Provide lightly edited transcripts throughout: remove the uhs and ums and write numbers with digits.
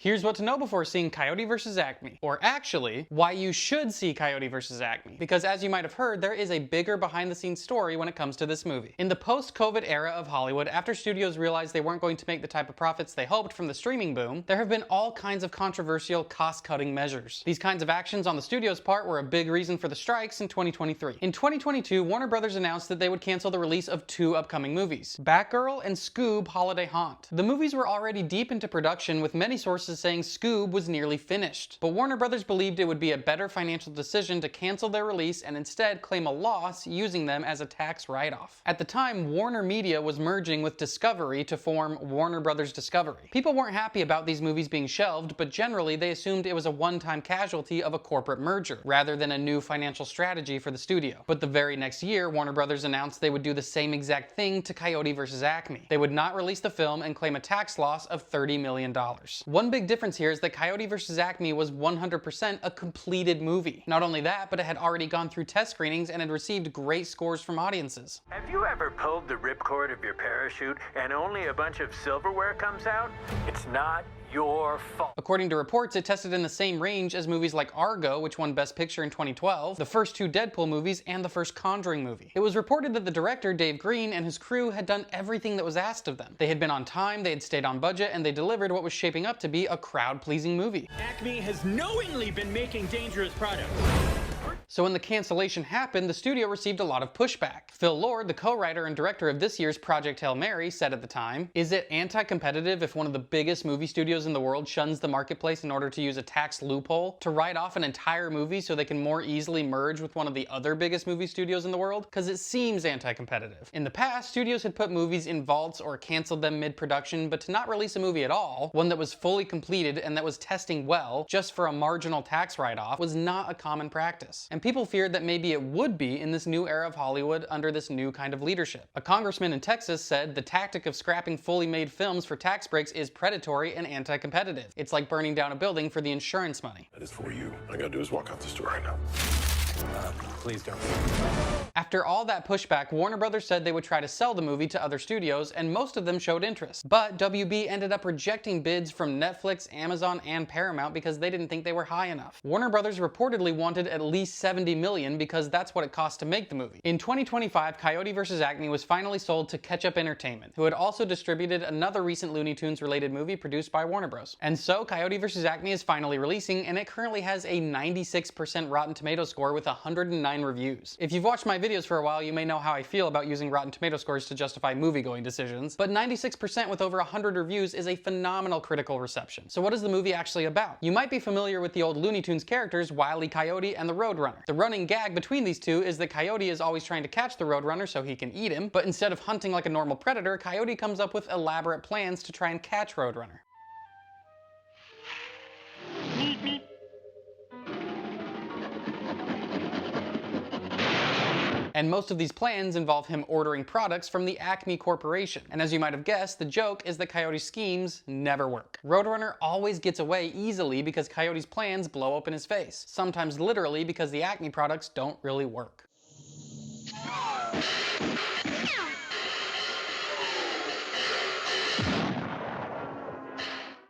Here's what to know before seeing Coyote vs. Acme. Or actually, why you should see Coyote vs. Acme. Because as you might have heard, there is a bigger behind-the-scenes story when it comes to this movie. In the post-COVID era of Hollywood, after studios realized they weren't going to make the type of profits they hoped from the streaming boom, there have been all kinds of controversial cost-cutting measures. These kinds of actions on the studio's part were a big reason for the strikes in 2023. In 2022, Warner Brothers announced that they would cancel the release of two upcoming movies, Batgirl and Scoob: Holiday Haunt. The movies were already deep into production, with many sources saying Scoob was nearly finished. But Warner Brothers believed it would be a better financial decision to cancel their release and instead claim a loss using them as a tax write-off. At the time, Warner Media was merging with Discovery to form Warner Brothers Discovery. People weren't happy about these movies being shelved, but generally they assumed it was a one-time casualty of a corporate merger, rather than a new financial strategy for the studio. But the very next year, Warner Brothers announced they would do the same exact thing to Coyote vs. Acme. They would not release the film and claim a tax loss of $30 million. One big difference here is that Coyote vs. Acme was 100% a completed movie. Not only that, but it had already gone through test screenings and had received great scores from audiences. Have you ever pulled the ripcord of your parachute and only a bunch of silverware comes out? It's not your fault. According to reports, it tested in the same range as movies like Argo, which won Best Picture in 2012, the first two Deadpool movies, and the first Conjuring movie. It was reported that the director, Dave Green, and his crew had done everything that was asked of them. They had been on time, they had stayed on budget, and they delivered what was shaping up to be a crowd-pleasing movie. Acme has knowingly been making dangerous products. So when the cancellation happened, the studio received a lot of pushback. Phil Lord, the co-writer and director of this year's Project Hail Mary, said at the time, "Is it anti-competitive if one of the biggest movie studios in the world shuns the marketplace in order to use a tax loophole to write off an entire movie so they can more easily merge with one of the other biggest movie studios in the world? Because it seems anti-competitive." In the past, studios had put movies in vaults or canceled them mid-production, but to not release a movie at all, one that was fully completed and that was testing well, just for a marginal tax write-off, was not a common practice. And people feared that maybe it would be in this new era of Hollywood under this new kind of leadership. A congressman in Texas said the tactic of scrapping fully made films for tax breaks is predatory and anti-competitive. It's like burning down a building for the insurance money. That is for you. All I gotta do is walk out the store right now. Please don't. After all that pushback, Warner Brothers said they would try to sell the movie to other studios, and most of them showed interest. But WB ended up rejecting bids from Netflix, Amazon, and Paramount because they didn't think they were high enough. Warner Brothers reportedly wanted at least $70 million because that's what it cost to make the movie. In 2025, Coyote vs. Acme was finally sold to Ketchup Entertainment, who had also distributed another recent Looney Tunes related movie produced by Warner Bros. And so Coyote vs. Acme is finally releasing, and it currently has a 96% Rotten Tomatoes score with 109 reviews. If you've watched my videos for a while, you may know how I feel about using Rotten Tomato scores to justify movie-going decisions, but 96% with over 100 reviews is a phenomenal critical reception. So what is the movie actually about? You might be familiar with the old Looney Tunes characters Wile E. Coyote and the Roadrunner. The running gag between these two is that Coyote is always trying to catch the Roadrunner so he can eat him, but instead of hunting like a normal predator, Coyote comes up with elaborate plans to try and catch Roadrunner. And most of these plans involve him ordering products from the Acme Corporation. And as you might have guessed, the joke is that Coyote's schemes never work. Roadrunner always gets away easily because Coyote's plans blow up in his face. Sometimes literally because the Acme products don't really work.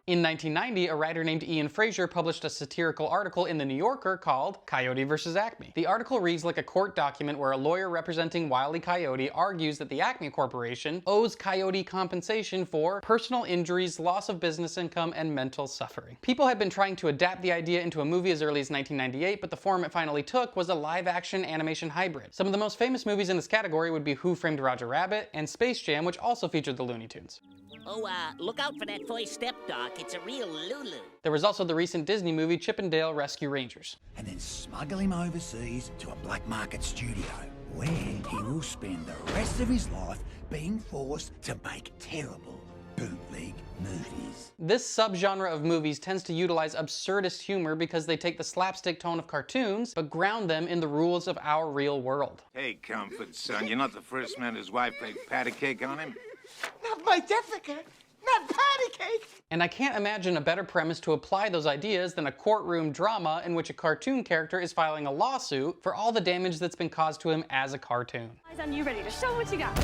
In 1990, a writer named Ian Fraser published a satirical article in The New Yorker called Coyote vs. Acme. The article reads like a court document where a lawyer representing Wile E. Coyote argues that the Acme Corporation owes Coyote compensation for personal injuries, loss of business income, and mental suffering. People had been trying to adapt the idea into a movie as early as 1998, but the form it finally took was a live-action animation hybrid. Some of the most famous movies in this category would be Who Framed Roger Rabbit and Space Jam, which also featured the Looney Tunes. Oh, look out for that first step, Doc. It's a real Lulu. There was also the recent Disney movie Chip 'n Dale Rescue Rangers. And then smuggle him overseas to a black market studio, where he will spend the rest of his life being forced to make terrible bootleg movies. This subgenre of movies tends to utilize absurdist humor because they take the slapstick tone of cartoons, but ground them in the rules of our real world. Hey, Comfort, son, you're not the first man whose wife baked patty cake on him. Not my Jessica, not patty cake. And I can't imagine a better premise to apply those ideas than a courtroom drama in which a cartoon character is filing a lawsuit for all the damage that's been caused to him as a cartoon. Guys, you ready to show what you got?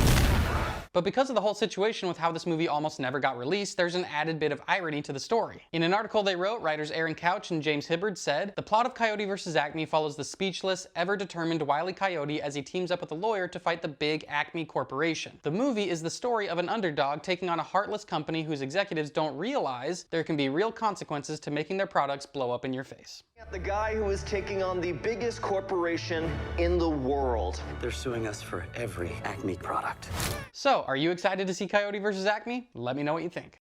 But because of the whole situation with how this movie almost never got released, there's an added bit of irony to the story. In an article they wrote, writers Aaron Couch and James Hibbard said, "The plot of Coyote vs. Acme follows the speechless, ever-determined Wile E. Coyote as he teams up with a lawyer to fight the big Acme corporation. The movie is the story of an underdog taking on a heartless company whose executives don't realize there can be real consequences to making their products blow up in your face." The guy who is taking on the biggest corporation in the world. They're suing us for every Acme product. So, are you excited to see Coyote vs. Acme? Let me know what you think.